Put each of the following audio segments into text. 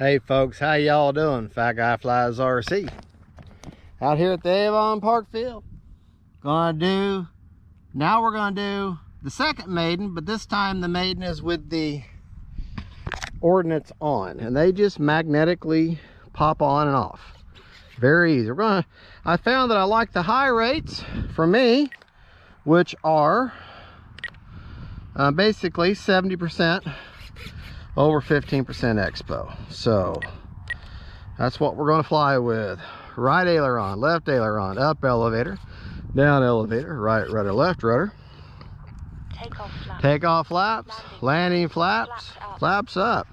Hey folks, how y'all doing? Fat Guy Flies RC out here at the Avon Park Field. Now we're gonna do the second maiden, but this time the maiden is with the ordnance on, and they just magnetically pop on and off. Very easy. I found that I like the high rates for me, which are basically 70% over 15% expo. So that's what we're going to fly with. Right aileron, left aileron, up elevator, down elevator, right rudder, left rudder, take off flaps, landing flaps, flaps up.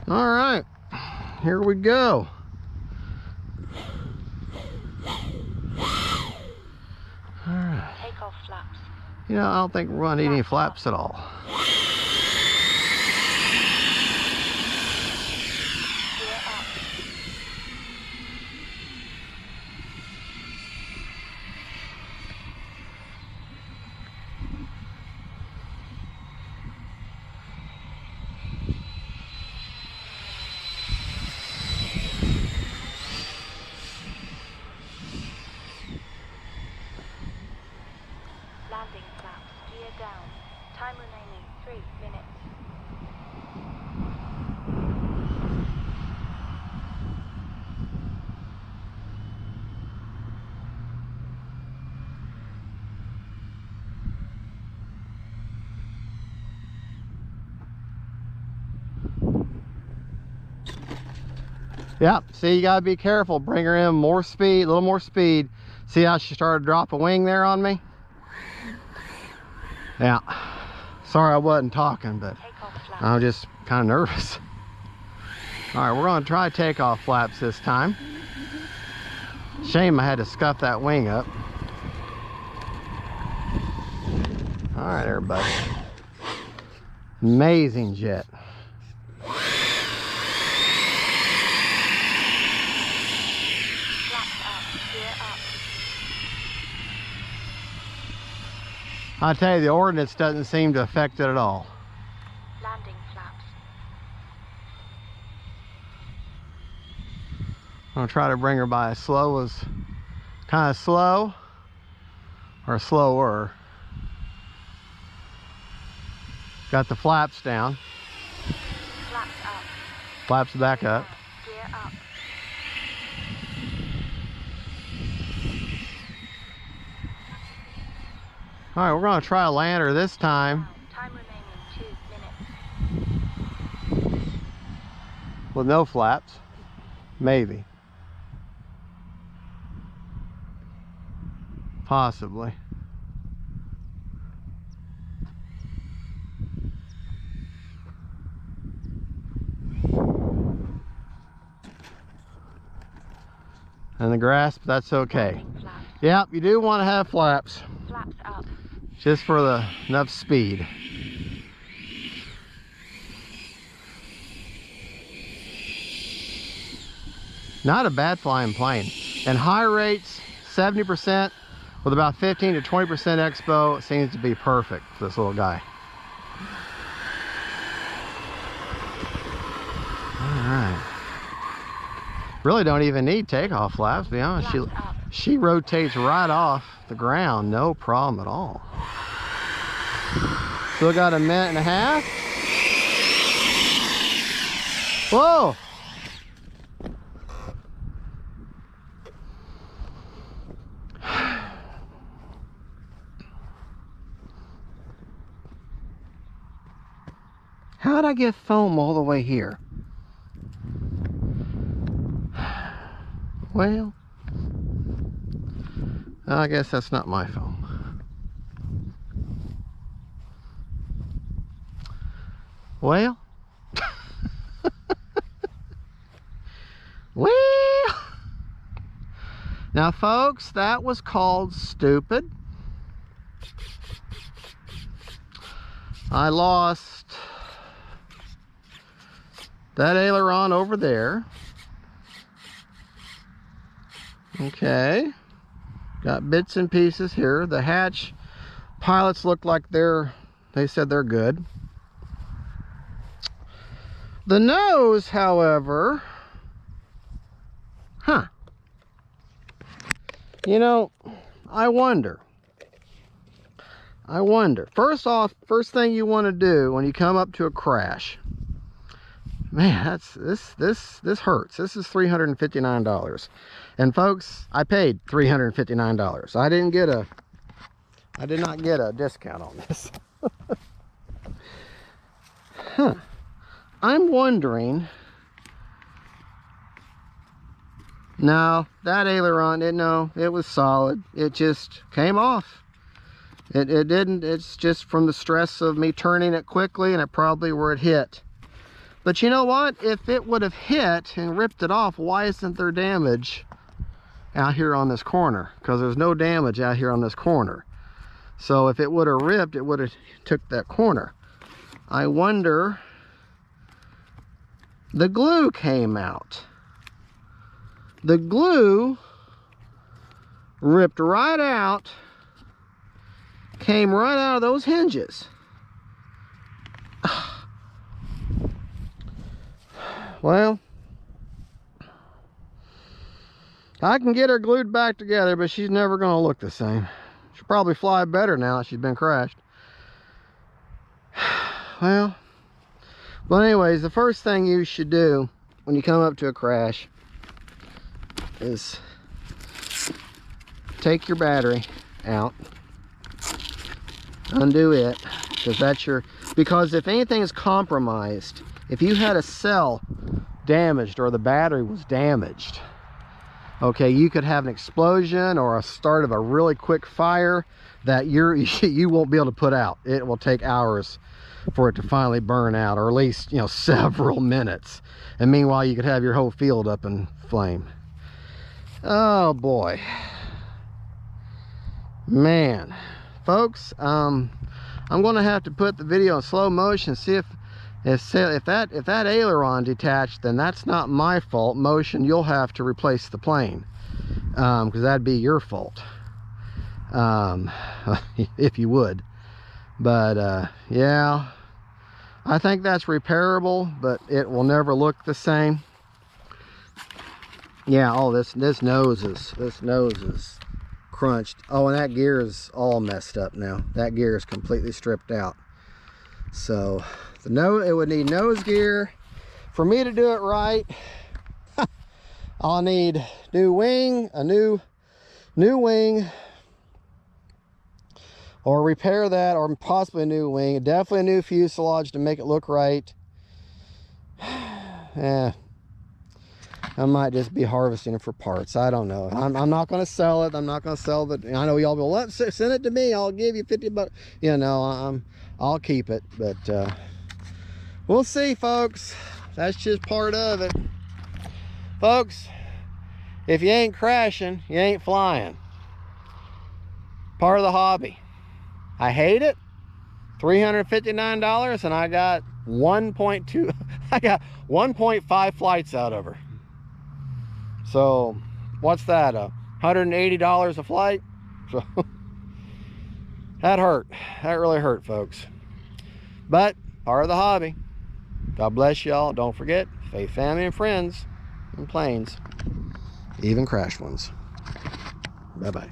All right, here we go. All right. Take off flaps. You know, I don't think we're going to need any flaps at all. Landing flaps, gear down. Time remaining 3 minutes. Yep, see, you gotta be careful. Bring her in more speed, a little more speed. See how she started to drop a wing there on me? Yeah, sorry I wasn't talking, but I'm just kind of nervous. All right, we're gonna try takeoff flaps this time. Shame I had to scuff that wing up. All right, everybody. Amazing jet. I tell you, the ordnance doesn't seem to affect it at all. Landing flaps. I'm gonna try to bring her by as slow as, kind of slow, or slower. Got the flaps down. Flaps up. Flaps back up. Gear up. All right, we're gonna try a lander this time. Time remaining 2 minutes. With no flaps, maybe. Possibly. And the grasp, that's okay. Yep, you do want to have flaps. Flaps up. Just for the enough speed. Not a bad flying plane. And high rates, 70% with about 15 to 20% expo, it seems to be perfect for this little guy. All right. Really don't even need takeoff flaps, to be honest. She rotates right off the ground, no problem at all. Still got a minute and a half. Whoa! How'd I get foam all the way here? Well, I guess that's not my foam. Well, well, now folks, that was called stupid. I lost that aileron over there. Okay, got bits and pieces here. The hatch pilots look like they said they're good. The nose, however, you know, I wonder. First off, first thing you want to do when you come up to a crash, man, this hurts. This is $359. And folks, I paid $359. I did not get a discount on this. I'm wondering. No, that aileron, it was solid. It just came off. It didn't, it's just from the stress of me turning it quickly, and it probably where it hit. But you know what? If it would have hit and ripped it off, why isn't there damage out here on this corner? Because there's no damage out here on this corner. So if it would have ripped, it would have took that corner. I wonder, the glue came out. The glue ripped right out, came right out of those hinges. Well, I can get her glued back together, but she's never going to look the same. She'll probably fly better now that she's been crashed. Well, but anyways, the first thing you should do when you come up to a crash is take your battery out, undo it, because if anything is compromised, if you had a cell damaged or the battery was damaged, okay, you could have an explosion or a start of a really quick fire that you won't be able to put out. It will take hours for it to finally burn out, or at least, several minutes. And meanwhile, you could have your whole field up in flame. Oh boy, man, folks, I'm gonna have to put the video in slow motion, see if that aileron detached. Then that's not my fault. Motion, you'll have to replace the plane, because that'd be your fault, if you would. But yeah, I think that's repairable, but it will never look the same. Yeah, oh, this nose is crunched. Oh, and that gear is all messed up now. That gear is completely stripped out. So it would need nose gear. For me to do it right, I'll need new wing, a new wing, or repair that, or possibly a new wing. Definitely a new fuselage to make it look right. Yeah. I might just be harvesting it for parts. I don't know. I'm not going to sell it. I'm not going to sell it. I know y'all will, send it to me. I'll give you 50 bucks. I'll keep it. But we'll see, folks. That's just part of it. Folks, if you ain't crashing, you ain't flying. Part of the hobby. I hate it. $359, and I got 1.2. I got 1.5 flights out of her. So what's that, $180 a flight? So that hurt. That really hurt, folks. But part of the hobby. God bless y'all. Don't forget, faith, family, and friends, and planes, even crash ones. Bye-bye.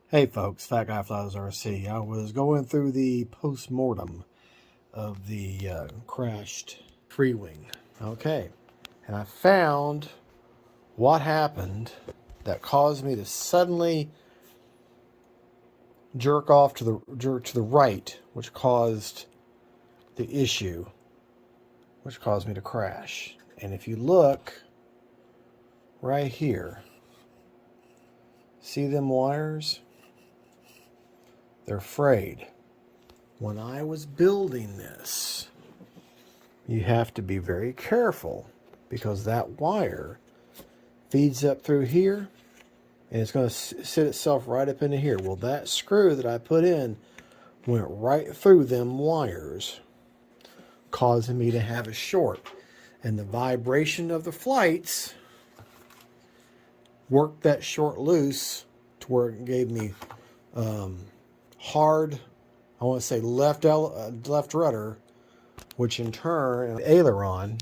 Hey folks, Fat Guy Flies RC. I was going through the post-mortem of the crashed Freewing. Okay, and I found what happened that caused me to suddenly jerk to the right, which caused the issue, which caused me to crash. And if you look right here, see them wires? They're frayed. When I was building this, you have to be very careful, because that wire feeds up through here, and it's going to sit itself right up into here. Well, that screw that I put in went right through them wires, causing me to have a short. And the vibration of the flights worked that short loose to where it gave me hard, I want to say left rudder, which in turn aileron,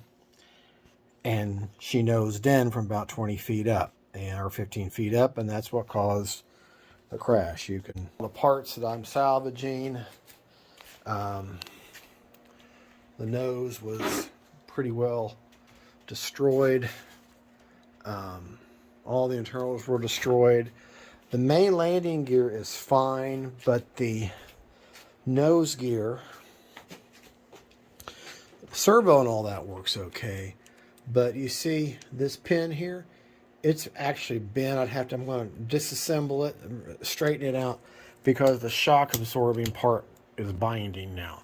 and she nosed in from about 20 feet up or 15 feet up, and that's what caused the crash. You can the parts that I'm salvaging. The nose was pretty well destroyed. All the internals were destroyed. The main landing gear is fine, but the nose gear, servo and all that works okay. But you see this pin here, it's actually bent. I'm going to disassemble it, straighten it out, because the shock absorbing part is binding now.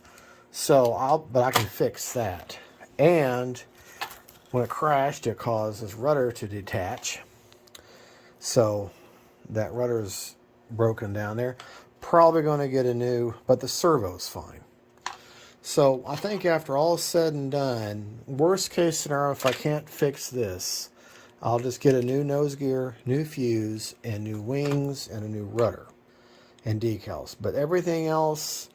So but I can fix that. And when it crashed, it caused this rudder to detach. So that rudder is broken down there. Probably going to get a new, but the servo's fine. So I think after all is said and done, worst case scenario, if I can't fix this, I'll just get a new nose gear, new fuse, and new wings, and a new rudder and decals. But everything else,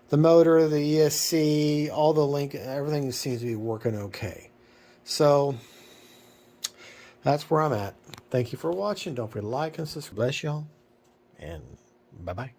the motor, the ESC, all the link, everything seems to be working okay. So that's where I'm at. Thank you for watching. Don't forget to like and subscribe. Bless y'all, and bye-bye.